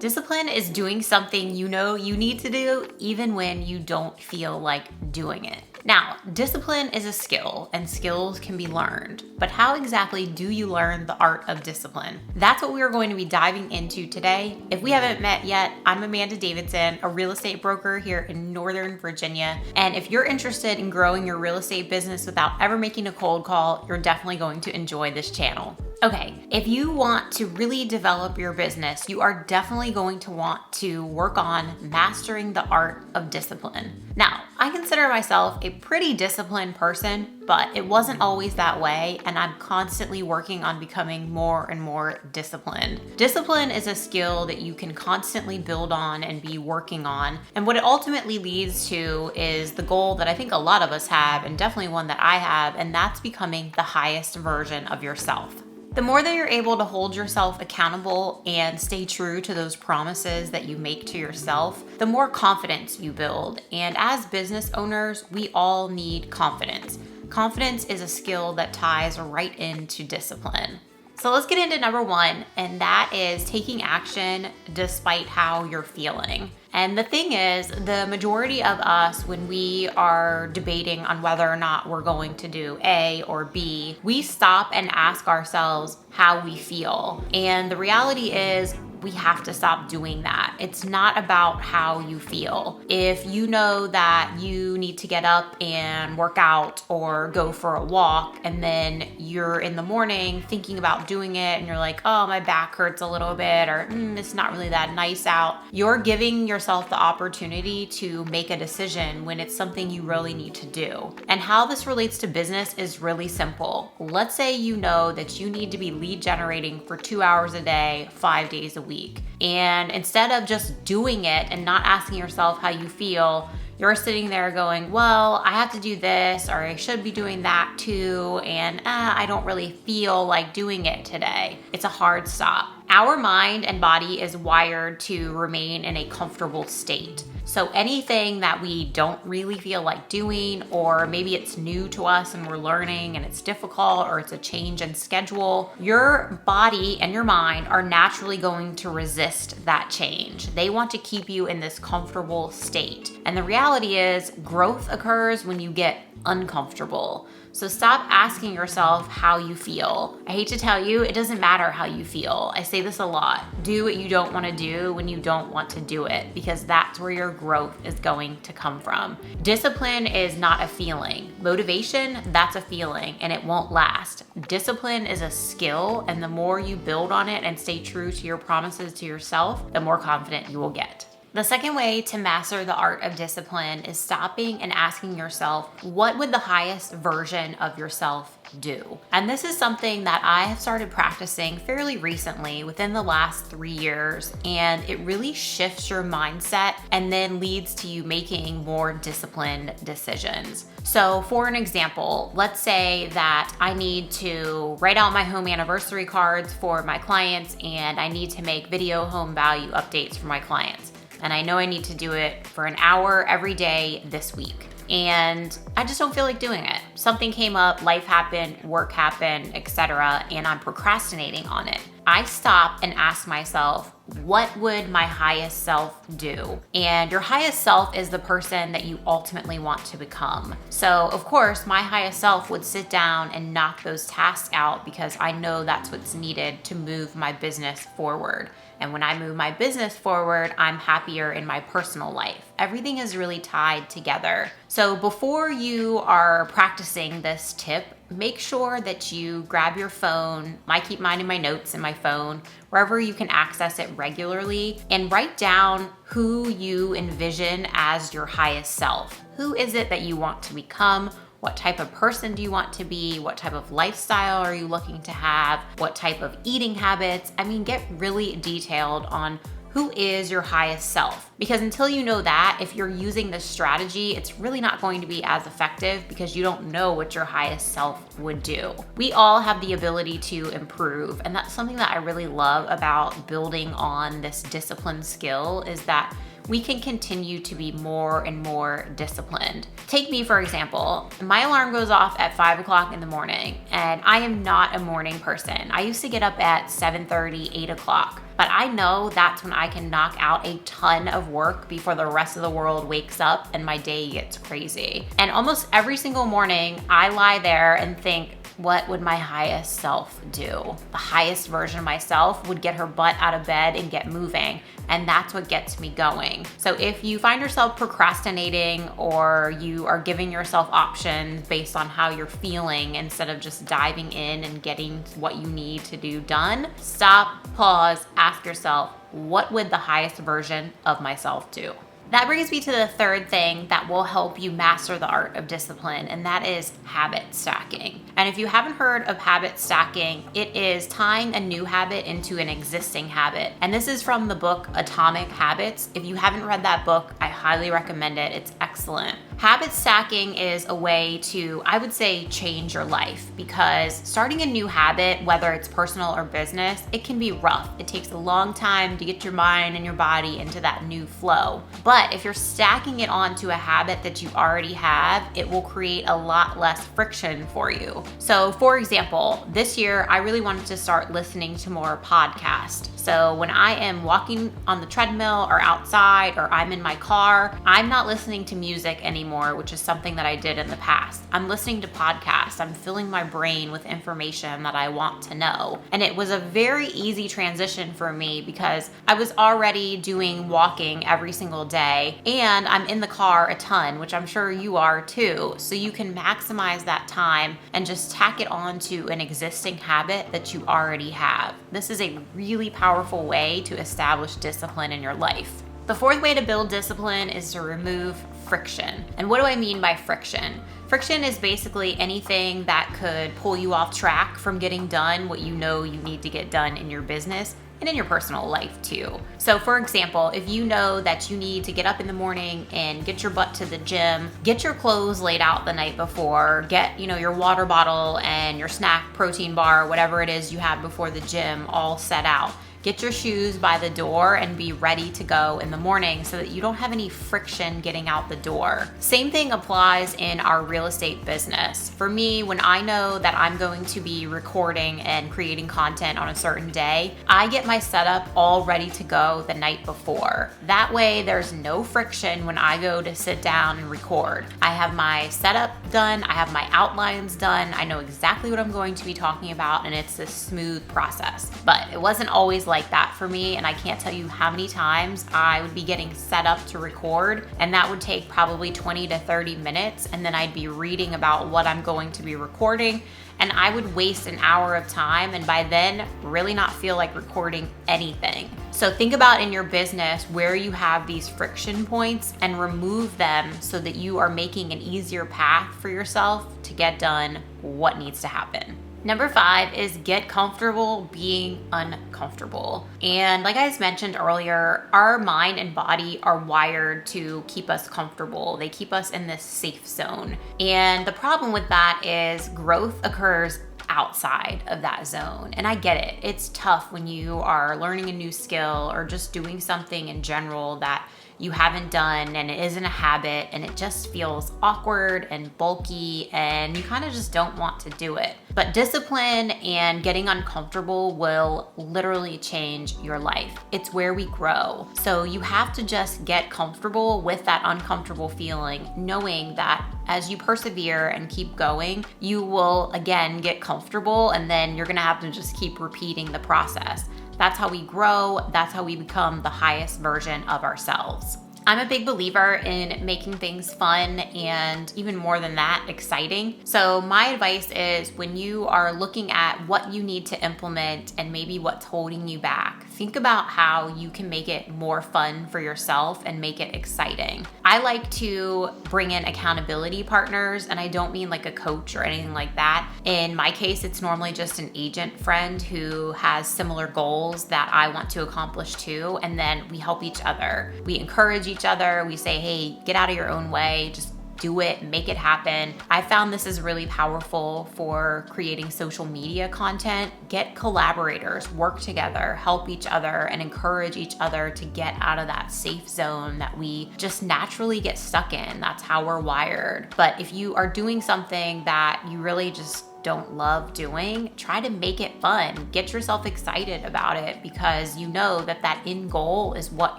Discipline is doing something you know you need to do even when you don't feel like doing it. Now, discipline is a skill and skills can be learned, but how exactly do you learn the art of discipline? That's what we are going to be diving into today. If we haven't met yet, I'm Amanda Davidson, a real estate broker here in Northern Virginia. And if you're interested in growing your real estate business without ever making a cold call, you're definitely going to enjoy this channel. Okay, if you want to really develop your business, you are definitely going to want to work on mastering the art of discipline. Now, I consider myself a pretty disciplined person, but it wasn't always that way, and I'm constantly working on becoming more and more disciplined. Discipline is a skill that you can constantly build on and be working on, and what it ultimately leads to is the goal that I think a lot of us have, and definitely one that I have, and that's becoming the highest version of yourself. The more that you're able to hold yourself accountable and stay true to those promises that you make to yourself, the more confidence you build. And as business owners, we all need confidence. Confidence is a skill that ties right into discipline. So let's get into number one, and that is taking action despite how you're feeling. And the thing is, the majority of us, when we are debating on whether or not we're going to do A or B, we stop and ask ourselves how we feel. And the reality is, we have to stop doing that. It's not about how you feel. If you know that you need to get up and work out or go for a walk, and then you're in the morning thinking about doing it and you're like, oh, my back hurts a little bit, or it's not really that nice out, you're giving yourself the opportunity to make a decision when it's something you really need to do. And how this relates to business is really simple. Let's say you know that you need to be lead generating for 2 hours a day, 5 days a week. And instead of just doing it and not asking yourself how you feel, you're sitting there going, well, I have to do this, or I should be doing that too, and I don't really feel like doing it today. It's a hard stop. Our mind and body is wired to remain in a comfortable state. So anything that we don't really feel like doing, or maybe it's new to us and we're learning and it's difficult, or it's a change in schedule, your body and your mind are naturally going to resist that change. They want to keep you in this comfortable state. And the reality is, growth occurs when you get uncomfortable. So stop asking yourself how you feel. I hate to tell you, it doesn't matter how you feel. I say this a lot. Do what you don't want to do when you don't want to do it, because that's where your growth is going to come from. Discipline is not a feeling. Motivation, that's a feeling, and it won't last. Discipline is a skill, and the more you build on it and stay true to your promises to yourself, the more confident you will get. The second way to master the art of discipline is stopping and asking yourself, what would the highest version of yourself do? And this is something that I have started practicing fairly recently, within the last 3 years, and it really shifts your mindset and then leads to you making more disciplined decisions. So for an example, let's say that I need to write out my home anniversary cards for my clients, and I need to make video home value updates for my clients. And I know I need to do it for an hour every day this week. And I just don't feel like doing it. Something came up, life happened, work happened, etc., and I'm procrastinating on it. I stop and ask myself, what would my highest self do? And your highest self is the person that you ultimately want to become. So of course, my highest self would sit down and knock those tasks out, because I know that's what's needed to move my business forward. And when I move my business forward, I'm happier in my personal life. Everything is really tied together. So before you are practicing this tip, make sure that you grab your phone. I keep mine in my notes in my phone, wherever you can access it regularly, and write down who you envision as your highest self. Who is it that you want to become? What type of person do you want to be? What type of lifestyle are you looking to have? What type of eating habits? Get really detailed on who is your highest self. Because until you know that, if you're using this strategy, it's really not going to be as effective, because you don't know what your highest self would do. We all have the ability to improve, and that's something that I really love about building on this discipline skill, is that we can continue to be more and more disciplined. Take me, for example. My alarm goes off at 5 o'clock in the morning, and I am not a morning person. I used to get up at 7:30, 8 o'clock. but I know that's when I can knock out a ton of work before the rest of the world wakes up and my day gets crazy. And almost every single morning, I lie there and think, what would my highest self do? The highest version of myself would get her butt out of bed and get moving. And that's what gets me going. So if you find yourself procrastinating or you are giving yourself options based on how you're feeling instead of just diving in and getting what you need to do done, stop, pause, ask yourself, what would the highest version of myself do? That brings me to the third thing that will help you master the art of discipline, and that is habit stacking. And if you haven't heard of habit stacking, it is tying a new habit into an existing habit. And this is from the book Atomic Habits. If you haven't read that book, I highly recommend it. It's excellent. Habit stacking is a way to, I would say, change your life, because starting a new habit, whether it's personal or business, it can be rough. It takes a long time to get your mind and your body into that new flow. But if you're stacking it onto a habit that you already have, it will create a lot less friction for you. So for example, this year, I really wanted to start listening to more podcasts. So when I am walking on the treadmill or outside or I'm in my car, I'm not listening to music anymore, which is something that I did in the past. I'm listening to podcasts. I'm filling my brain with information that I want to know. And it was a very easy transition for me because I was already doing walking every single day and I'm in the car a ton, which I'm sure you are too. So you can maximize that time and just tack it on to an existing habit that you already have. This is a really powerful way to establish discipline in your life. The fourth way to build discipline is to remove friction. And what do I mean by friction? Friction is basically anything that could pull you off track from getting done what you know you need to get done in your business and in your personal life too. So for example, if you know that you need to get up in the morning and get your butt to the gym, get your clothes laid out the night before, get, your water bottle and your snack protein bar, whatever it is you have before the gym all set out. Get your shoes by the door and be ready to go in the morning so that you don't have any friction getting out the door. Same thing applies in our real estate business. For me, when I know that I'm going to be recording and creating content on a certain day, I get my setup all ready to go the night before. That way, there's no friction when I go to sit down and record. I have my setup done, I have my outlines done, I know exactly what I'm going to be talking about, and it's a smooth process. But it wasn't always like that for me, and I can't tell you how many times I would be getting set up to record, and that would take probably 20 to 30 minutes, and then I'd be reading about what I'm going to be recording, and I would waste an hour of time, and by then really not feel like recording anything. So think about in your business where you have these friction points and remove them so that you are making an easier path for yourself to get done what needs to happen. Number 5 is get comfortable being uncomfortable. And like I mentioned earlier, our mind and body are wired to keep us comfortable. They keep us in this safe zone. And the problem with that is growth occurs outside of that zone. And I get it. It's tough when you are learning a new skill or just doing something in general that you haven't done and it isn't a habit and it just feels awkward and bulky and you kind of just don't want to do it. But discipline and getting uncomfortable will literally change your life. It's where we grow. So you have to just get comfortable with that uncomfortable feeling, knowing that as you persevere and keep going, you will again get comfortable and then you're gonna have to just keep repeating the process. That's how we grow. That's how we become the highest version of ourselves. I'm a big believer in making things fun and even more than that, exciting. So my advice is when you are looking at what you need to implement and maybe what's holding you back, think about how you can make it more fun for yourself and make it exciting. I like to bring in accountability partners, and I don't mean like a coach or anything like that. In my case, it's normally just an agent friend who has similar goals that I want to accomplish too, and then we help each other. We encourage each other. We say, hey, get out of your own way. Just do it, make it happen. I found this is really powerful for creating social media content. Get collaborators, work together, help each other, and encourage each other to get out of that safe zone that we just naturally get stuck in. That's how we're wired. But if you are doing something that you really just don't love doing, try to make it fun. Get yourself excited about it because you know that that end goal is what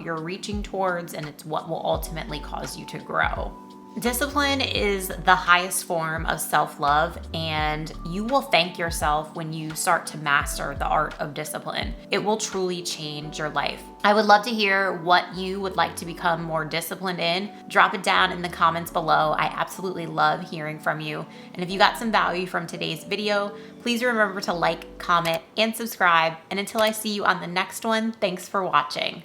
you're reaching towards and it's what will ultimately cause you to grow. Discipline is the highest form of self-love, and you will thank yourself when you start to master the art of discipline. It will truly change your life. I would love to hear what you would like to become more disciplined in. Drop it down in the comments below. I absolutely love hearing from you. And if you got some value from today's video, please remember to like, comment, and subscribe. And until I see you on the next one, thanks for watching.